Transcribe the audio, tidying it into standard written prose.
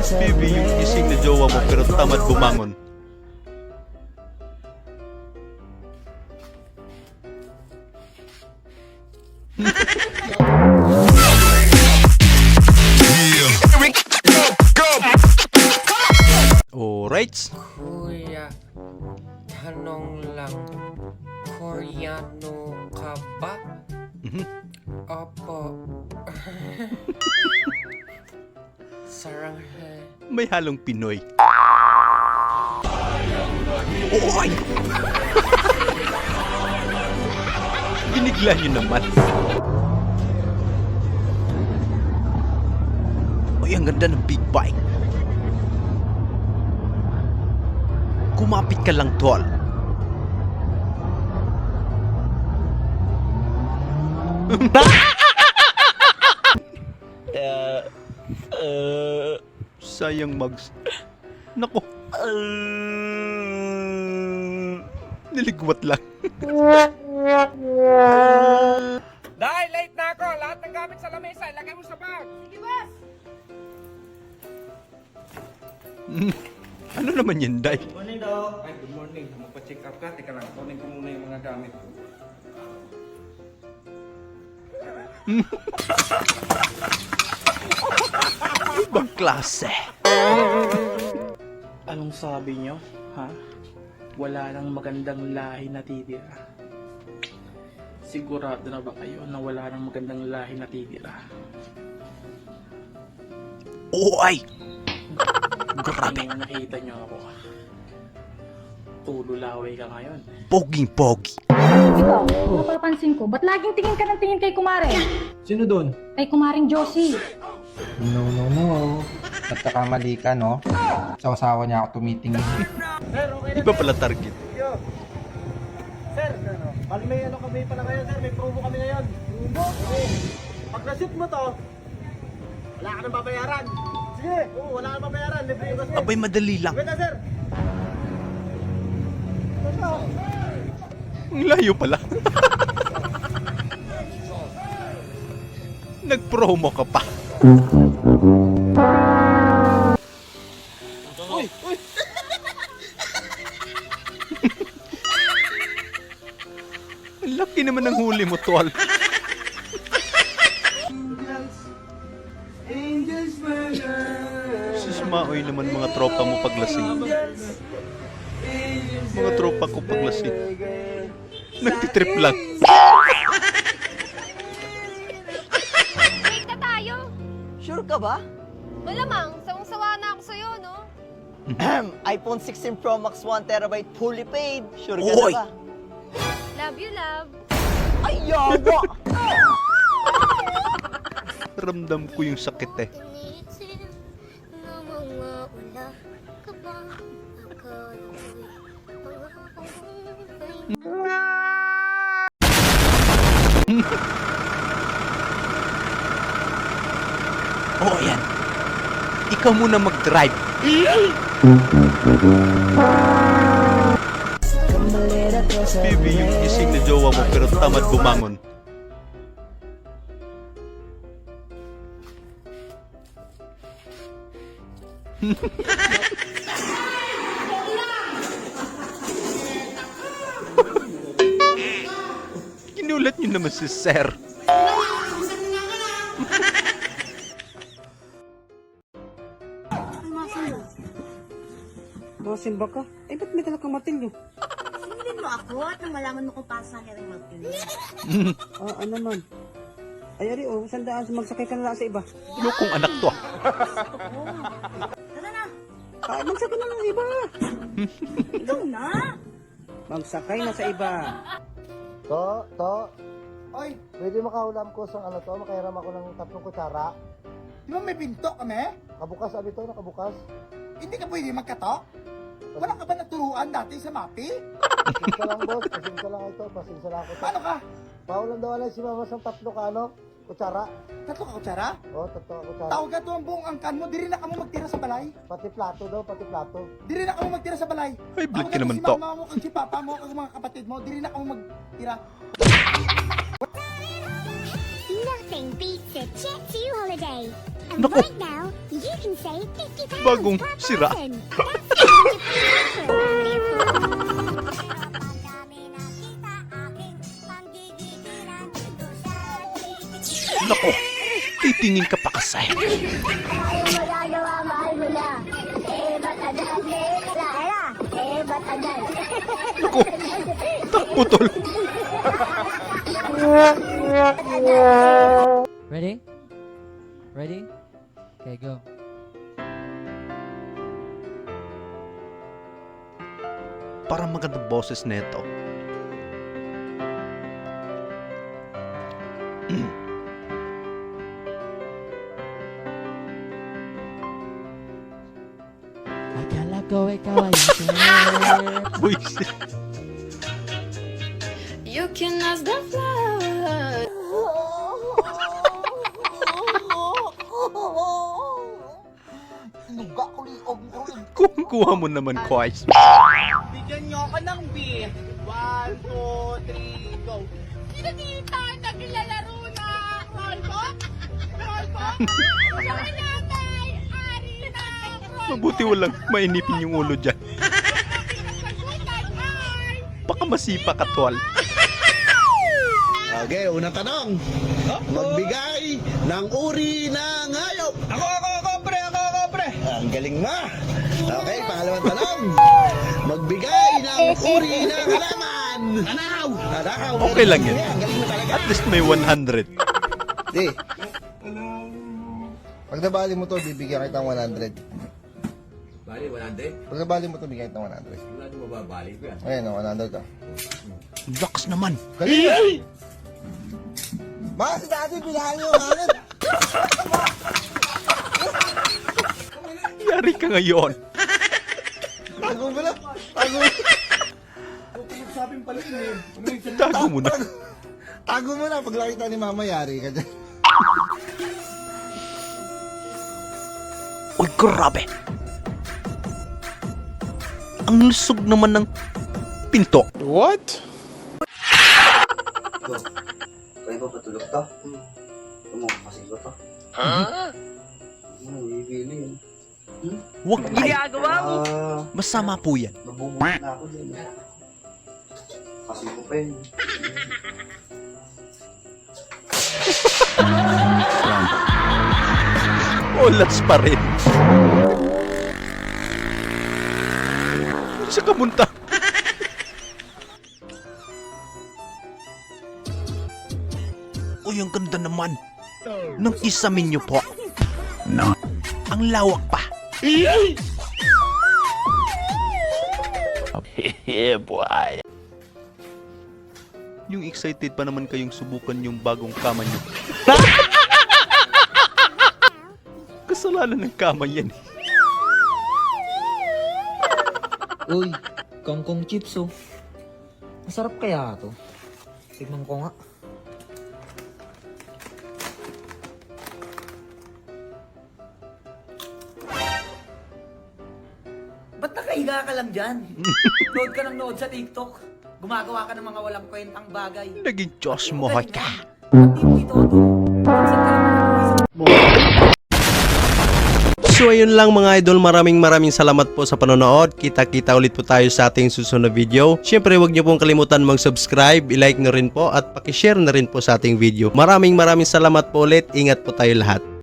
Baby, yung gising na jowa mo pero tamad bumangon. Alright. Kuya, tanong lang, Koreano ka ba? Opo. Saranghe. May halong Pinoy. Oy! Binigla niyo naman. Uy, ang ganda ng big bike. Kumapit ka lang, tol. Sayang mags. Nako. Niligwat lang. Dahil late na ako, lahat ng gamit sa lamesa, ilagay mo sa bag. Sige, boss! Ano naman yan, Day? Good morning, Doc. Ay, good morning. Magpa-check up ka. Teka lang, kunin ko muna yung mga gamit ko. Ibang klase. Anong sabi nyo? Ha? Wala nang magandang lahi na titira. Sigurado na ba kayo na wala nang magandang lahi na titira? Oy! Grabe. Ano nakita nyo ako? Tululaway ka ngayon. Poging-pogi. Ikaw, napapansin ko, ba't laging tingin ka ng tingin kay Kumare? Sino doon? Kay Kumaring Josie. No. Nagkakamali ka, no? Sa asawa niya ako tumitingin. Iba pala target. Sir, bali may ano kami pala ngayon, sir. May promo kami ngayon. Promo? Oo. Pag na-shoot mo to, wala ka nang babayaran. Sige. Oo, wala ka nang babayaran. Libre yung gas. Abay, madali lang. Wait na, sir. Ang layo pala. Nag-promo ka pa. Ang laki naman ng huli mo, tol. Susmaoy naman mga tropa mo paglasing. Mga tropa ko paglasing. Nagtitrip lang. Wait na tayo. Sure ka ba? Malamang, sawang-sawa na ako sa'yo, no? iPhone 16 Pro Max 1TB fully paid. Sure ka Oy! na ba? Love you, love. Ay, yawa! Ramdam ko yung sakit eh. Oh, yan. Ikaw muna mag-drive. Baby, yung gising na jowa mo pero tamad bumangon. Kinulat niyo naman si Sir. Masin ba ka? Eh, ba't may talagang martilyo? Sinilin mo ako at nang malaman mo kung paano sa akin ang martilyo. Ano man? Ay, ari, sandaan, magsakay ka na lang sa iba. Lukong anak to. Tara na! Ay, magsakay na lang sa iba. Ikaw na! Magsakay na sa iba. To. Oy, pwede makaulam ko sa ano to, makahiram ako ng 3 kutsara. Di ba may pinto kami? Nakabukas, abi to, nakabukas. Hindi ka pwede magkato? Wala ka ba naturuan dati sa MAPI? Pasensya lang, boss. Pasensya lang ito. Pasensya lang ako. Paano ka? Paulam daw alay si mama sa 3 ka, ano? Kutsara. 3 ka kutsara? Oo, 3 ka kutsara. Tawag ka to ang buong angkan mo, diri na ka mo magtira sa balay. Pati plato daw, pati plato. Diri na ka mo magtira sa balay. Ay, blood Tawag ka naman si to. mama mo, kag si papa mo, kag mga kapatid mo, diri na ka mo magtira. Nothing beats a Jet 2 holiday. Naku, bagong sira. Naku, titingin ka pa kasi. Naku, takputol. Ready? Ready? Okay, go. Parang magandang boses neto. Akala ko ikaw ay Buisit. You can ask the flower. Kuha mo naman, Kois. Bigyan nyo ako ng beer. 1, 2, 3, go. Kita, naglalaro na. Rolbo? Rolbo? Nanay, ari na. Mabuti walang mainipin yung ulo dyan. Baka masipa ka, tol. Okay, unang tanong. Magbigay ng uri ng hayop. Ako, pre. Ang galing mo. Okay, pangalawang tanong. Magbigay ng uri ng halaman. Anahaw. Okay lang yan. Ang galing mo talaga. At least may 100. Di. Pag nabali mo to, bibigyan kita ng 100. Bali, 100? Pag nabali mo to, bigyan kita ng 100. Wala mo mababali ko yan. Ayan o, 100 ka. Lakas naman. Galing! Mga si dati, bilahan nyo yung hangin. Yari ka ngayon. Tago mo na. Tago mo. Tago mo na. Tago mo na. Pag nakita ni mama, yari ka dyan. Uy, grabe. Ang lusog naman ng pinto. Kaya ba patulog to? Tumakasig ko to. Bibili yun. Huwag ay. mo? Masama po yan. Nabubulot na ako din. Kasi ko pa yun. Olas pa rin. Sa kamunta. Uy, ang ganda naman ng isamin nyo po. No. Ang lawak pa. Yeah, boy. Yung excited pa naman kayong subukan yung bagong kama nyo. Kasalanan ng kama yan. Uy, kangkong chips oh. Masarap kaya to? Tignan ko nga. Ba't nakahiga ka lang dyan? Nood ka ng nood sa TikTok. Gumagawa ka ng mga walang kwentang bagay. Naging Diyos mo ka. Hindi mo ito to. Minsan ka naman So ayun lang mga idol, maraming salamat po sa panonood. Kita-kita ulit po tayo sa ating susunod na video. Syempre huwag niyo pong kalimutan mag-subscribe, i-like na rin po at paki-share na rin po sa ating video. Maraming salamat po ulit. Ingat po tayo lahat.